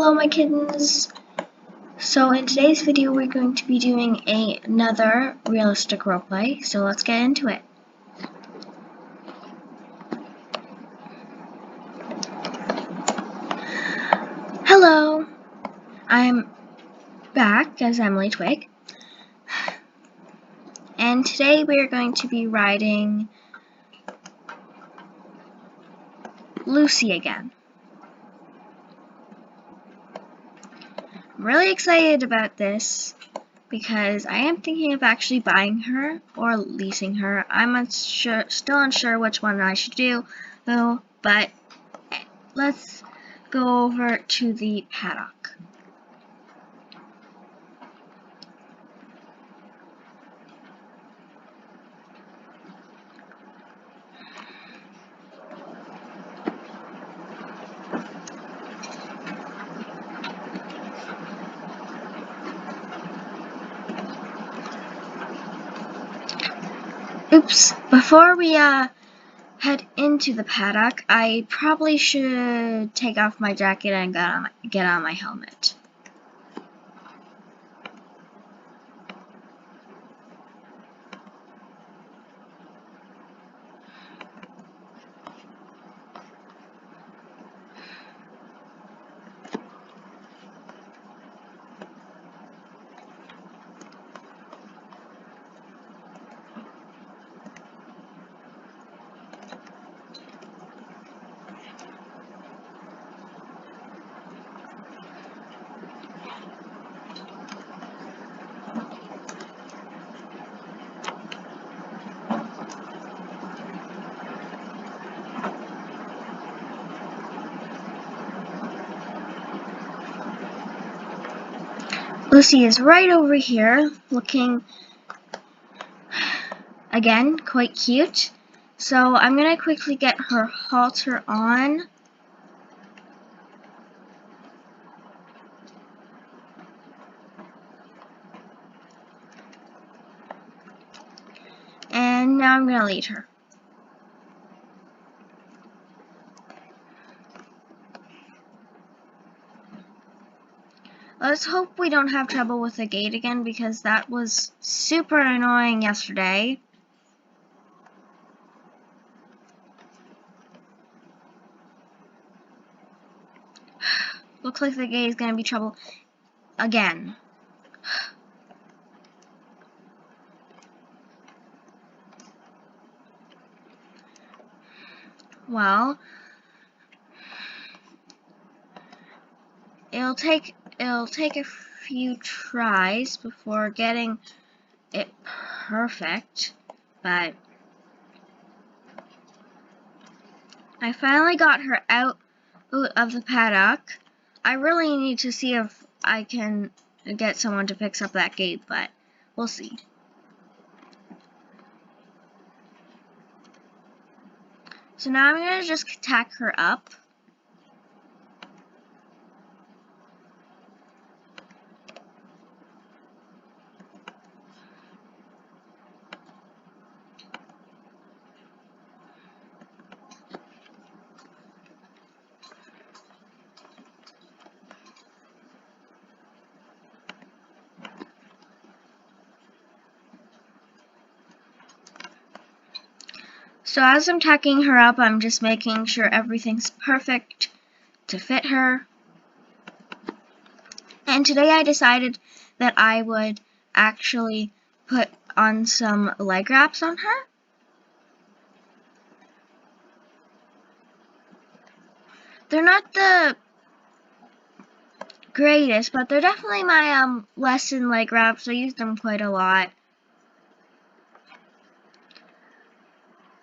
Hello my kittens! So in today's video we're going to be doing another realistic roleplay, so let's get into it. Hello! I'm back as Emily Twig, and today we are going to be riding Lucy again. I'm really excited about this because I am thinking of actually buying her or leasing her. I'm still unsure which one I should do, though, but let's go over to the paddock. Oops, before we head into the paddock, I probably should take off my jacket and get on my helmet. Lucy is right over here, looking, again, quite cute. So I'm going to quickly get her halter on. And now I'm going to lead her. Let's hope we don't have trouble with the gate again, because that was super annoying yesterday. Looks like the gate is going to be trouble again. Well, it'll take a few tries before getting it perfect, but I finally got her out of the paddock. I really need to see if I can get someone to fix up that gate, but we'll see. So now I'm going to just tack her up. So as I'm tacking her up, I'm just making sure everything's perfect to fit her. And today I decided that I would actually put on some leg wraps on her. They're not the greatest, but they're definitely my lesson leg wraps. I use them quite a lot.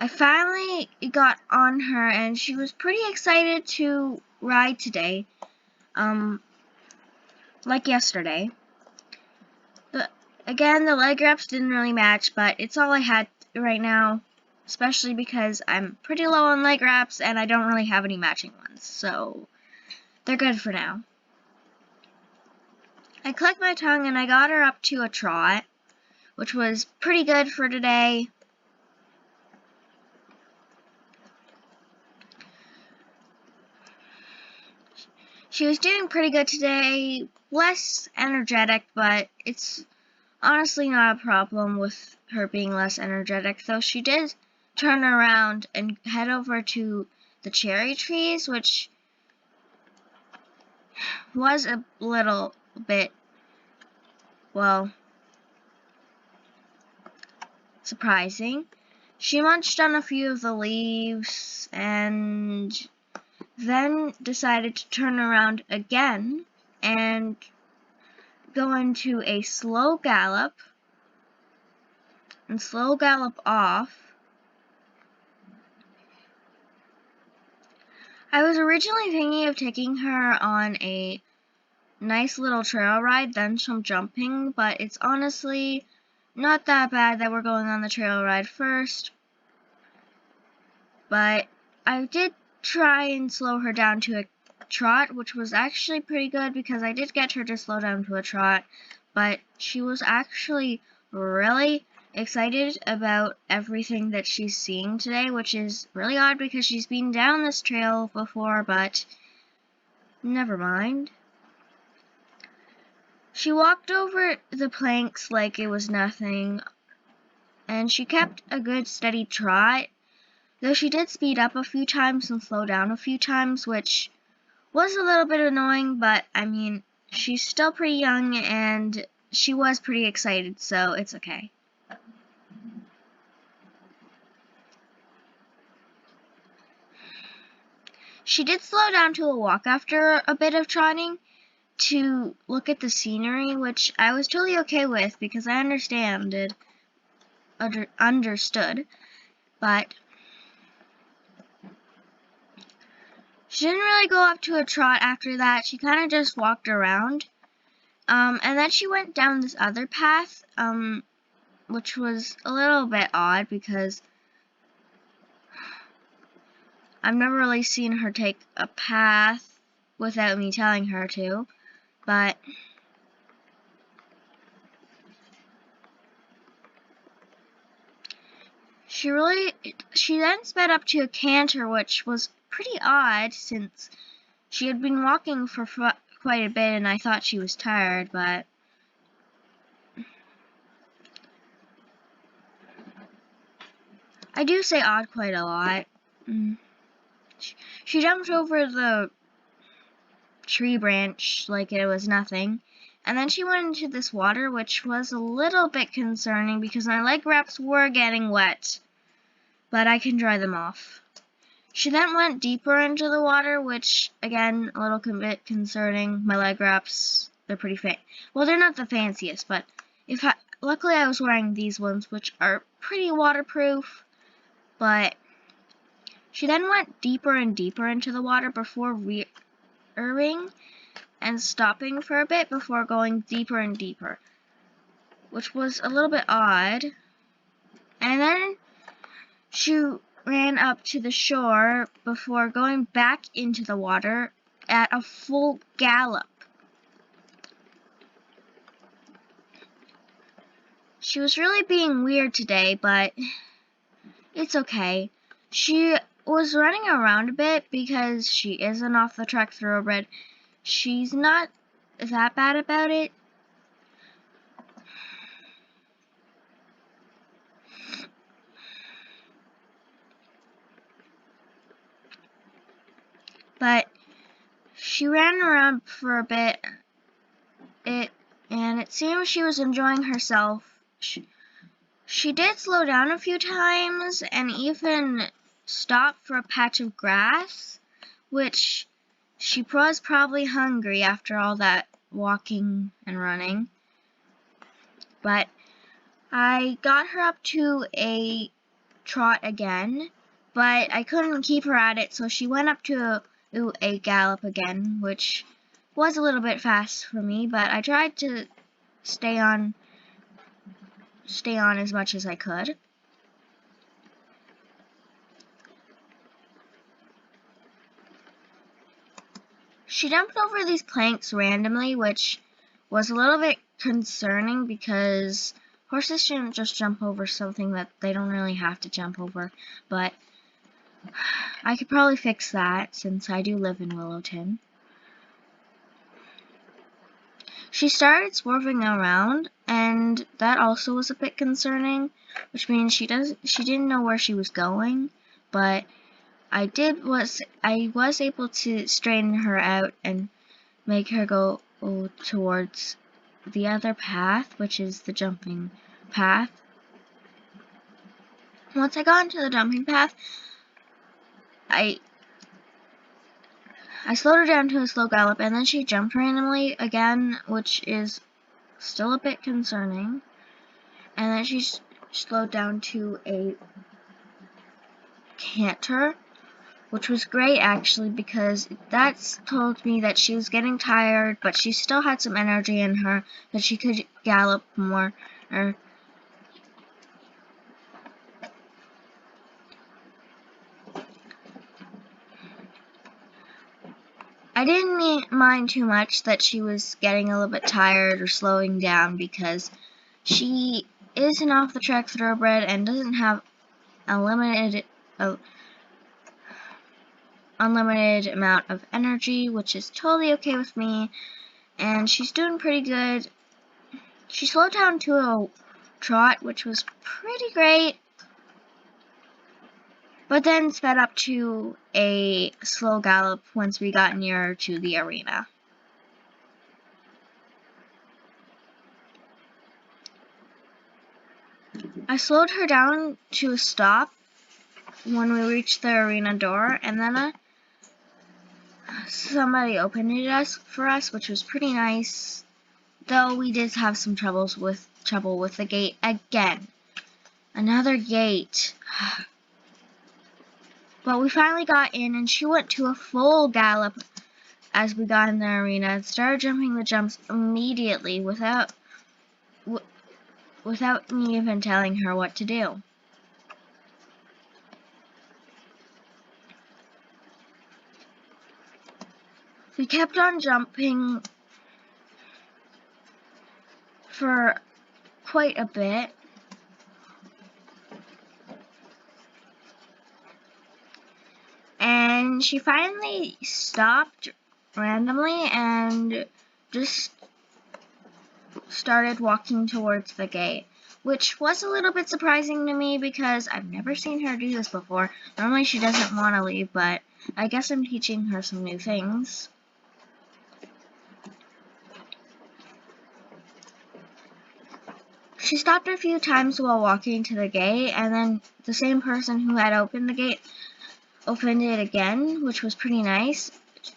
I finally got on her, and she was pretty excited to ride today, like yesterday. Again, the leg wraps didn't really match, but it's all I had right now, especially because I'm pretty low on leg wraps, and I don't really have any matching ones, so they're good for now. I clicked my tongue, and I got her up to a trot, which was pretty good for today. She was doing pretty good today, less energetic, but it's honestly not a problem with her being less energetic, though she did turn around and head over to the cherry trees, which was a little bit, well, surprising. She munched on a few of the leaves and then decided to turn around again and go into a slow gallop and slow gallop off. I was originally thinking of taking her on a nice little trail ride, then some jumping, but it's honestly not that bad that we're going on the trail ride first. But I did try and slow her down to a trot, which was actually pretty good because I did get her to slow down to a trot, but she was actually really excited about everything that she's seeing today, which is really odd because she's been down this trail before, but never mind. She walked over the planks like it was nothing, and she kept a good steady trot, though she did speed up a few times and slow down a few times, which was a little bit annoying, but I mean, she's still pretty young and she was pretty excited, so it's okay. She did slow down to a walk after a bit of trotting to look at the scenery, which I was totally okay with because I understood, but she didn't really go up to a trot after that. She kind of just walked around, and then she went down this other path, which was a little bit odd because I've never really seen her take a path without me telling her to, but she then sped up to a canter, which was pretty odd since she had been walking for quite a bit and I thought she was tired, but I do say odd quite a lot. She jumped over the tree branch like it was nothing, and then she went into this water, which was a little bit concerning because my leg wraps were getting wet, but I can dry them off. She then went deeper into the water, which, again, a little bit concerning. My leg wraps, they're pretty well, they're not the fanciest, but luckily I was wearing these ones, which are pretty waterproof, but she then went deeper and deeper into the water before rearing and stopping for a bit before going deeper and deeper, which was a little bit odd. And then she ran up to the shore before going back into the water at a full gallop. She was really being weird today, but it's okay. She was running around a bit because she is an off-the-track thoroughbred. She's not that bad about it. But she ran around for a bit, and it seemed she was enjoying herself. She did slow down a few times and even stop for a patch of grass, which she was probably hungry after all that walking and running. But I got her up to a trot again, but I couldn't keep her at it, so she went up to a gallop again, which was a little bit fast for me, but I tried to stay on as much as I could. She jumped over these planks randomly, which was a little bit concerning because horses shouldn't just jump over something that they don't really have to jump over, but I could probably fix that since I do live in Willowton. She started swerving around, and that also was a bit concerning, which means she didn't know where she was going, but I was able to straighten her out and make her go towards the other path, which is the jumping path. Once I got into the jumping path, I slowed her down to a slow gallop, and then she jumped randomly again, which is still a bit concerning. And then she slowed down to a canter, which was great actually, because that told me that she was getting tired, but she still had some energy in her, that she could gallop more. I didn't mind too much that she was getting a little bit tired or slowing down, because she is an off-the-track thoroughbred and doesn't have unlimited amount of energy, which is totally okay with me, and she's doing pretty good. She slowed down to a trot, which was pretty great, but then sped up to a slow gallop once we got nearer to the arena. I slowed her down to a stop when we reached the arena door, and then somebody opened it for us, which was pretty nice, though we did have some trouble with the gate again. Another gate. But we finally got in, and she went to a full gallop as we got in the arena and started jumping the jumps immediately without me even telling her what to do. We kept on jumping for quite a bit. And she finally stopped randomly and just started walking towards the gate, which was a little bit surprising to me because I've never seen her do this before. Normally she doesn't want to leave, but I guess I'm teaching her some new things. She stopped a few times while walking to the gate, and then the same person who had opened the gate opened it again, which was pretty nice.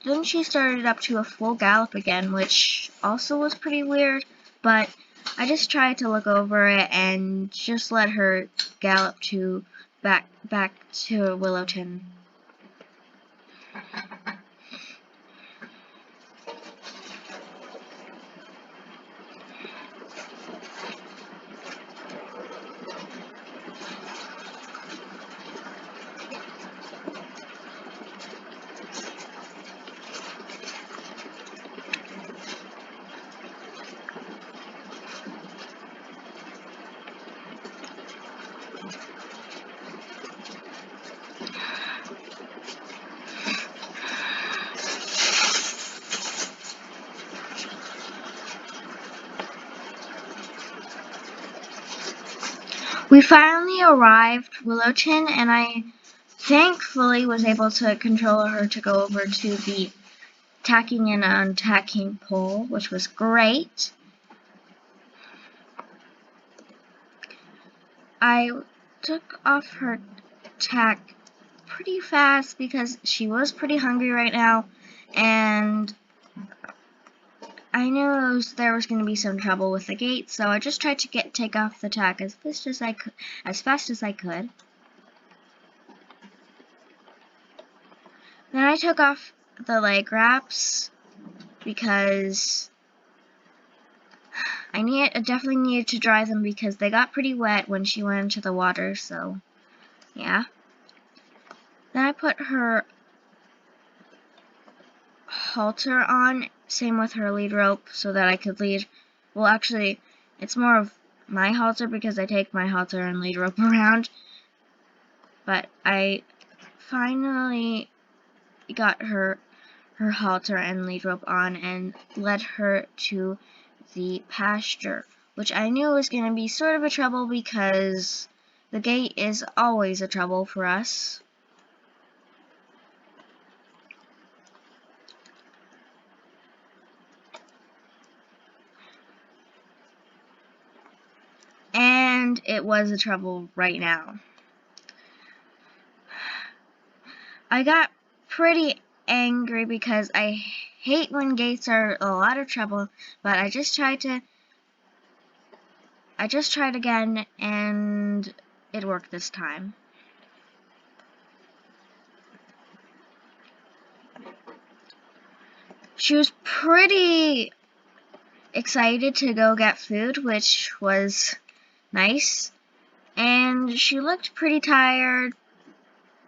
Then she started up to a full gallop again, which also was pretty weird, but I just tried to look over it and just let her gallop to back to Willowton. We finally arrived Willowton, and I thankfully was able to control her to go over to the tacking and untacking pole, which was great. I took off her tack pretty fast because she was pretty hungry right now, and I knew there was going to be some trouble with the gate, so I just tried to take off the tack as fast as I could. Then I took off the leg wraps because I definitely needed to dry them because they got pretty wet when she went into the water, so yeah. Then I put her halter on, same with her lead rope, so that I could lead. Well, actually, it's more of my halter because I take my halter and lead rope around. But I finally got her halter and lead rope on and led her to the pasture, which I knew was going to be sort of a trouble because the gate is always a trouble for us. And it was a trouble right now. I got pretty angry because I hate when gates are a lot of trouble, but I just tried again and it worked this time. She was pretty excited to go get food, which was nice, and she looked pretty tired,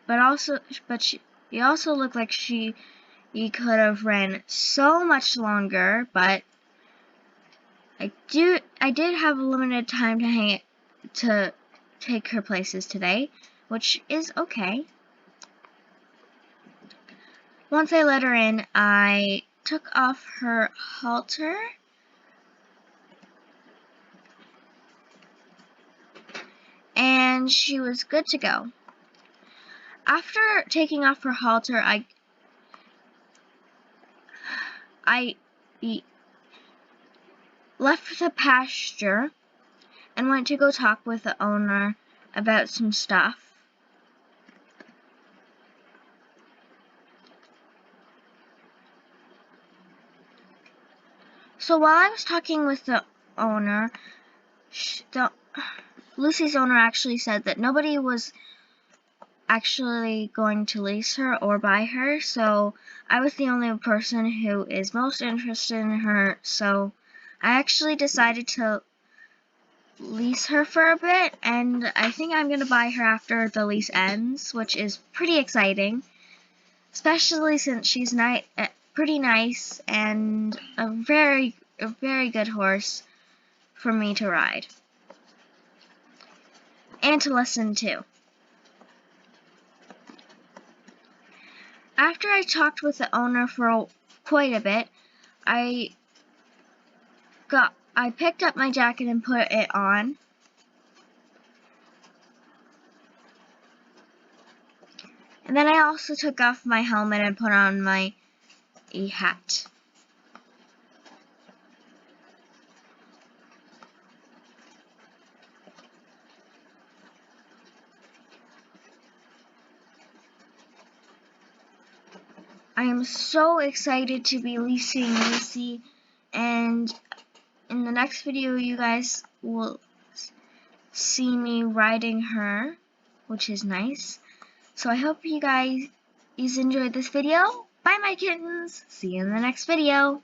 but she also looked like she could have ran so much longer, but I did have a limited time to take her places today, which is okay. Once I let her in, I took off her halter and she was good to go. After taking off her halter, I left the pasture and went to go talk with the owner about some stuff. So while I was talking with the owner, Lucy's owner actually said that nobody was actually going to lease her or buy her, so I was the only person who is most interested in her, so I actually decided to lease her for a bit, and I think I'm going to buy her after the lease ends, which is pretty exciting, especially since she's pretty nice and a very good horse for me to ride and to listen to. After I talked with the owner for quite a bit, I picked up my jacket and put it on. And then I also took off my helmet and put on my hat. I am so excited to be leasing Lucy, and in the next video you guys will see me riding her, which is nice. So I hope you guys enjoyed this video. Bye my kittens! See you in the next video!